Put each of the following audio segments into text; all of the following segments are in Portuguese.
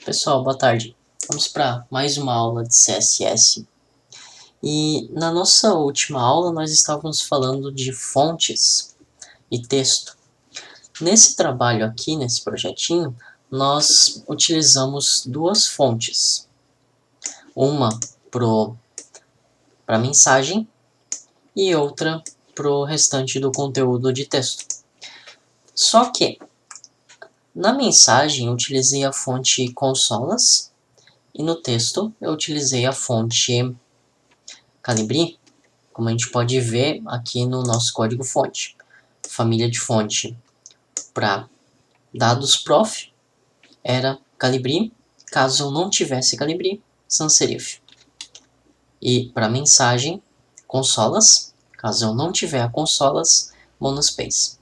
Pessoal, boa tarde. Vamos para mais uma aula de CSS. E na nossa última aula nós estávamos falando de fontes e texto. Nesse trabalho aqui, nesse projetinho, nós utilizamos duas fontes. Uma para mensagem e outra para o restante do conteúdo de texto. Só que na mensagem eu utilizei a fonte consolas e no texto eu utilizei a fonte Calibri, como a gente pode ver aqui no nosso código-fonte. Família de fonte para dados prof era Calibri, caso eu não tivesse Calibri, sans serif. E para mensagem, consolas, caso eu não tiver a consolas, monospace.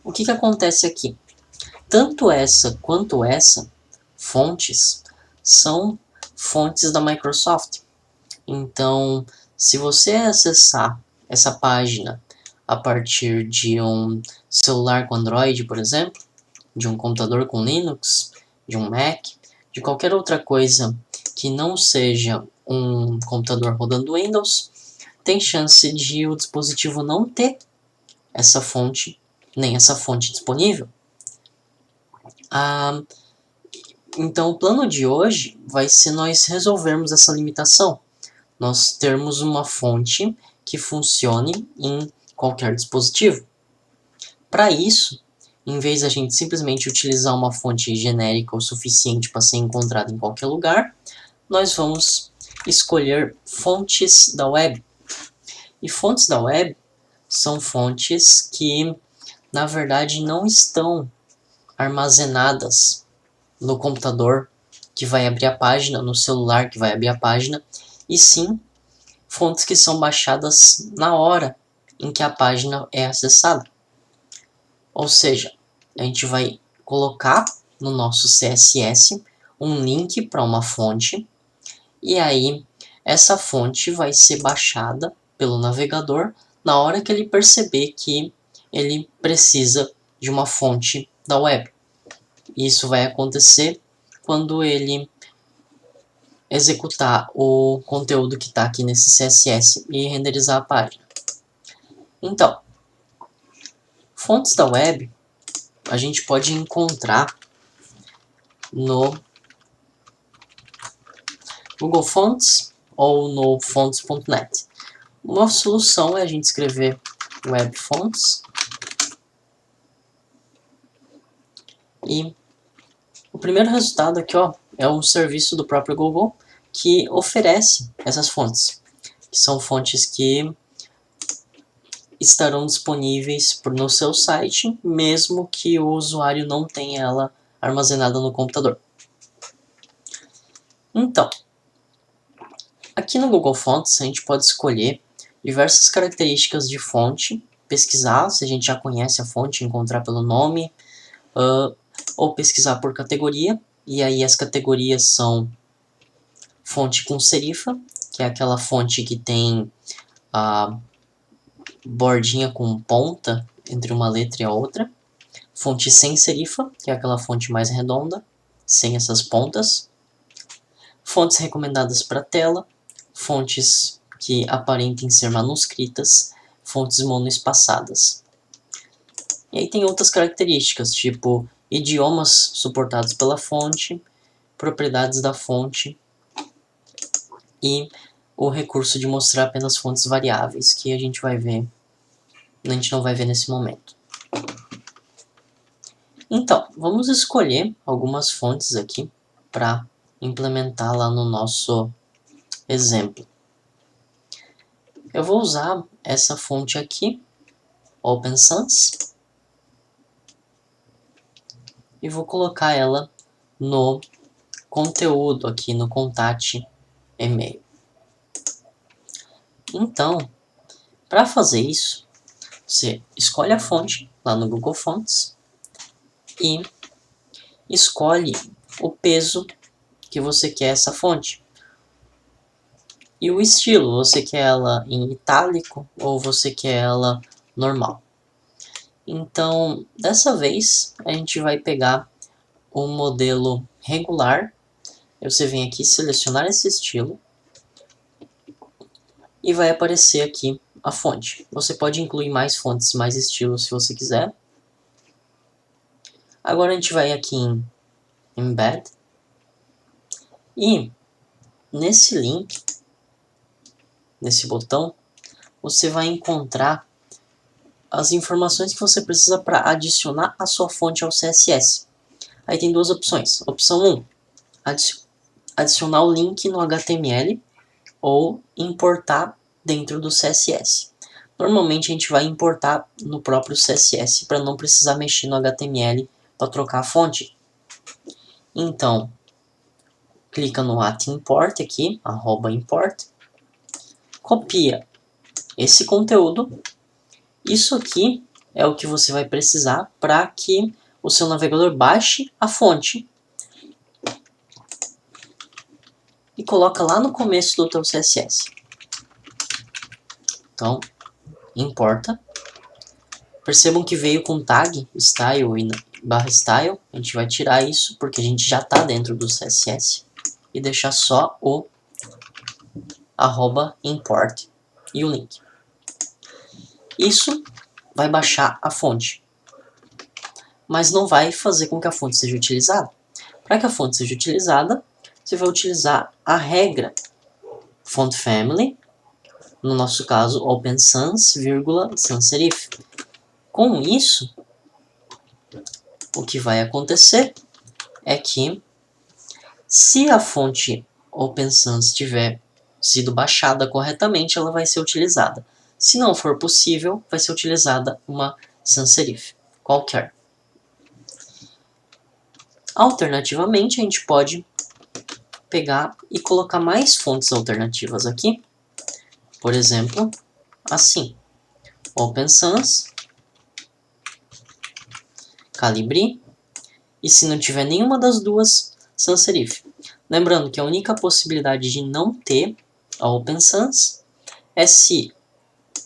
O que acontece aqui? Tanto essa quanto essa fontes são fontes da Microsoft. Então, se você acessar essa página a partir de um celular com Android, por exemplo, de um computador com Linux, de um Mac, de qualquer outra coisa que não seja um computador rodando Windows, tem chance de o dispositivo não ter essa fonte, nem essa fonte disponível. Então, o plano de hoje vai ser nós resolvermos essa limitação. Nós termos uma fonte que funcione em qualquer dispositivo. Para isso, em vez de a gente simplesmente utilizar uma fonte genérica o suficiente para ser encontrada em qualquer lugar, nós vamos escolher fontes da web. E fontes da web são fontes que, na verdade, não estão armazenadas no computador que vai abrir a página, no celular que vai abrir a página, e sim fontes que são baixadas na hora em que a página é acessada. Ou seja, a gente vai colocar no nosso CSS um link para uma fonte, e aí essa fonte vai ser baixada pelo navegador na hora que ele perceber que ele precisa de uma fonte da web. Isso vai acontecer quando ele executar o conteúdo que está aqui nesse CSS e renderizar a página. Então, fontes da web a gente pode encontrar no Google Fonts ou no fonts.net. Uma solução é a gente escrever web fonts e o primeiro resultado aqui é um serviço do próprio Google que oferece essas fontes, que são fontes que estarão disponíveis no seu site, mesmo que o usuário não tenha ela armazenada no computador. Então, aqui no Google Fonts a gente pode escolher diversas características de fonte, pesquisar se a gente já conhece a fonte, encontrar pelo nome, ou pesquisar por categoria, e aí as categorias são fonte com serifa, que é aquela fonte que tem a bordinha com ponta entre uma letra e a outra, fonte sem serifa, que é aquela fonte mais redonda, sem essas pontas, fontes recomendadas para tela, fontes que aparentem ser manuscritas, fontes monoespaçadas. E aí tem outras características, tipo idiomas suportados pela fonte, propriedades da fonte e o recurso de mostrar apenas fontes variáveis, que a gente não vai ver nesse momento. Então, vamos escolher algumas fontes aqui para implementar lá no nosso exemplo. Eu vou usar essa fonte aqui, Open Sans, e vou colocar ela no conteúdo aqui no contact e-mail. Então, para fazer isso, você escolhe a fonte lá no Google Fonts e escolhe o peso que você quer essa fonte. E o estilo, você quer ela em itálico ou você quer ela normal. Então, dessa vez, a gente vai pegar o modelo regular Aí você vem aqui selecionar esse estilo e vai aparecer aqui a fonte. Você pode incluir mais fontes, mais estilos se você quiser. Agora a gente vai aqui em Embed e nesse link, nesse botão, você vai encontrar as informações que você precisa para adicionar a sua fonte ao CSS. Aí tem duas opções. Opção 1, adicionar o link no HTML ou importar dentro do CSS. Normalmente a gente vai importar no próprio CSS para não precisar mexer no HTML para trocar a fonte. Então, clica no @import aqui, @import, copia esse conteúdo. Isso aqui é o que você vai precisar para que o seu navegador baixe a fonte e coloca lá no começo do teu CSS. Então, importa. Percebam que veio com tag style e /style. A gente vai tirar isso porque a gente já está dentro do CSS e deixar só o @import e o link. Isso vai baixar a fonte, mas não vai fazer com que a fonte seja utilizada. Para que a fonte seja utilizada, você vai utilizar a regra font family, no nosso caso Open Sans, sans serif. Com isso, o que vai acontecer é que se a fonte Open Sans tiver sido baixada corretamente, ela vai ser utilizada. Se não for possível, vai ser utilizada uma sans serif qualquer. Alternativamente, a gente pode pegar e colocar mais fontes alternativas aqui. Por exemplo, assim, Open Sans, Calibri, e se não tiver nenhuma das duas, sans serif. Lembrando que a única possibilidade de não ter a Open Sans é se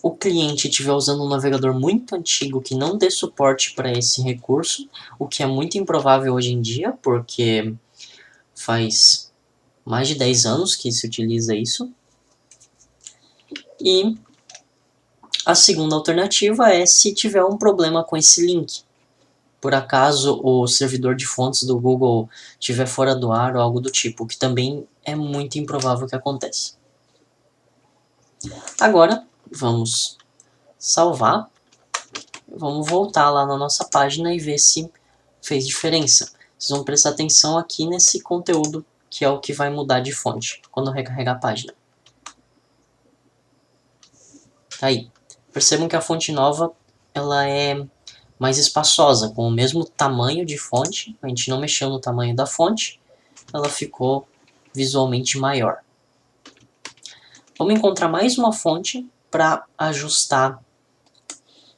o cliente estiver usando um navegador muito antigo que não dê suporte para esse recurso, o que é muito improvável hoje em dia, porque faz mais de 10 anos que se utiliza isso. E a segunda alternativa é se tiver um problema com esse link. Por acaso o servidor de fontes do Google estiver fora do ar ou algo do tipo, que também é muito improvável que aconteça. Agora, vamos salvar. Vamos voltar lá na nossa página e ver se fez diferença. Vocês vão prestar atenção aqui nesse conteúdo, que é o que vai mudar de fonte quando recarregar a página. Tá aí. Percebam que a fonte nova ela é mais espaçosa, com o mesmo tamanho de fonte. A gente não mexeu no tamanho da fonte, ela ficou visualmente maior. Vamos encontrar mais uma fonte para ajustar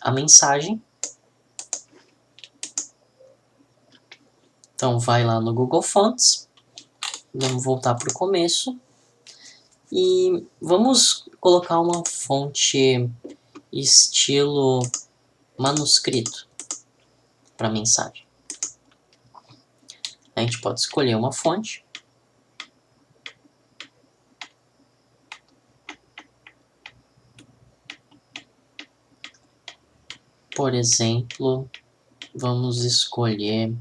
a mensagem. Então vai lá no Google Fonts, vamos voltar para o começo e vamos colocar uma fonte estilo manuscrito para mensagem. A gente pode escolher uma fonte. Por exemplo, vamos escolher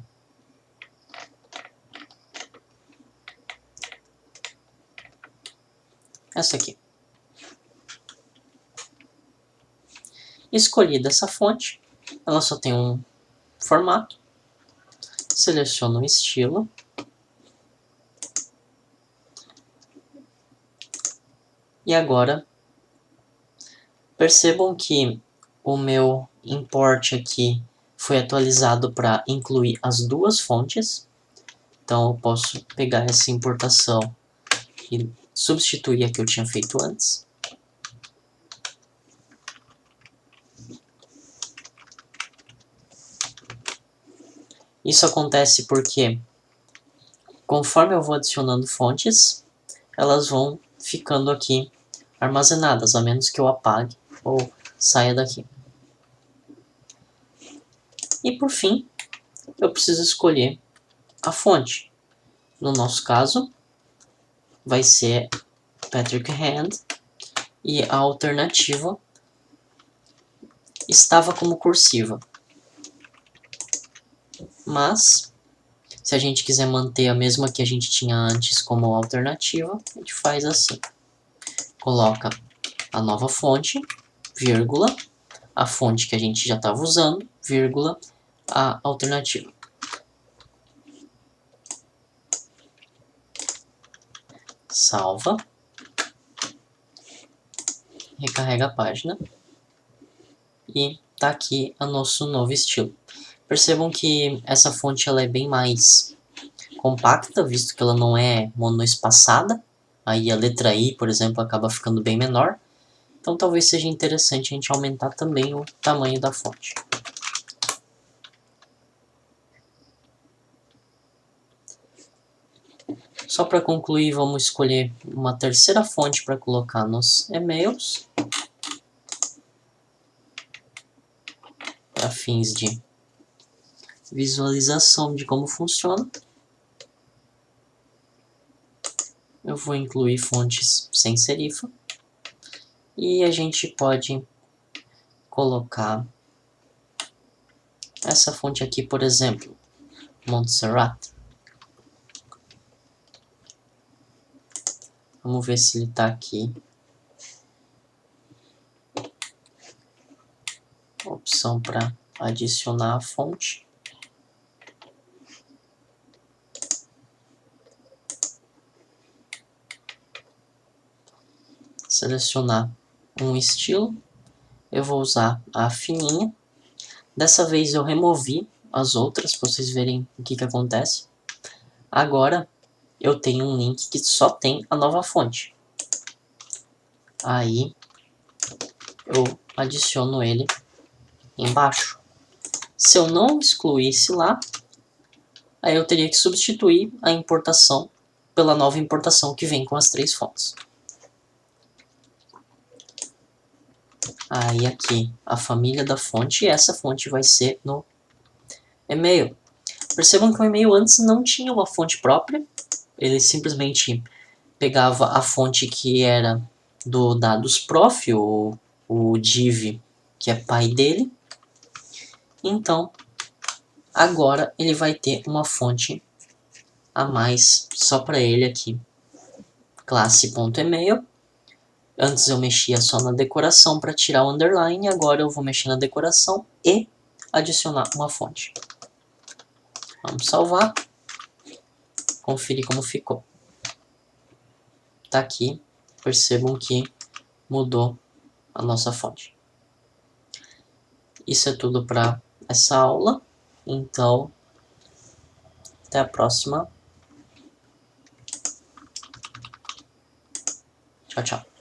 essa aqui. Escolhida essa fonte, ela só tem um formato. Seleciono o estilo. E agora, percebam que o meu import aqui foi atualizado para incluir as duas fontes. Então eu posso pegar essa importação e substituir a que eu tinha feito antes. Isso acontece porque, conforme eu vou adicionando fontes, elas vão ficando aqui armazenadas, a menos que eu apague ou saia daqui. E por fim, eu preciso escolher a fonte. No nosso caso, vai ser Patrick Hand, e a alternativa estava como cursiva. Mas, se a gente quiser manter a mesma que a gente tinha antes como alternativa, a gente faz assim. Coloca a nova fonte, vírgula, a fonte que a gente já estava usando, vírgula, a alternativa. Salva. Recarrega a página. E tá aqui o nosso novo estilo. Percebam que essa fonte ela é bem mais compacta, visto que ela não é monoespaçada. Aí a letra I, por exemplo, acaba ficando bem menor. Então talvez seja interessante a gente aumentar também o tamanho da fonte. Só para concluir, vamos escolher uma terceira fonte para colocar nos e-mails. Para fins de visualização de como funciona. Eu vou incluir fontes sem serifa. E a gente pode colocar essa fonte aqui, por exemplo, Montserrat. Vamos ver se ele está aqui. Opção para adicionar a fonte. Selecionar um estilo. Eu vou usar a fininha. Dessa vez eu removi as outras para vocês verem o que acontece. Agora eu tenho um link que só tem a nova fonte. Aí eu adiciono ele embaixo. Se eu não excluísse lá, aí eu teria que substituir a importação pela nova importação que vem com as 3 fontes. Aí aqui a família da fonte, e essa fonte vai ser no e-mail. Percebam que o e-mail antes não tinha uma fonte própria, ele simplesmente pegava a fonte que era do dados prof, o div, que é pai dele. Então, agora ele vai ter uma fonte a mais só para ele aqui. Classe.email. Antes eu mexia só na decoração para tirar o underline, agora eu vou mexer na decoração e adicionar uma fonte. Vamos salvar. Conferir como ficou. Tá aqui. Percebam que mudou a nossa fonte. Isso é tudo para essa aula. Então, até a próxima. Tchau, tchau.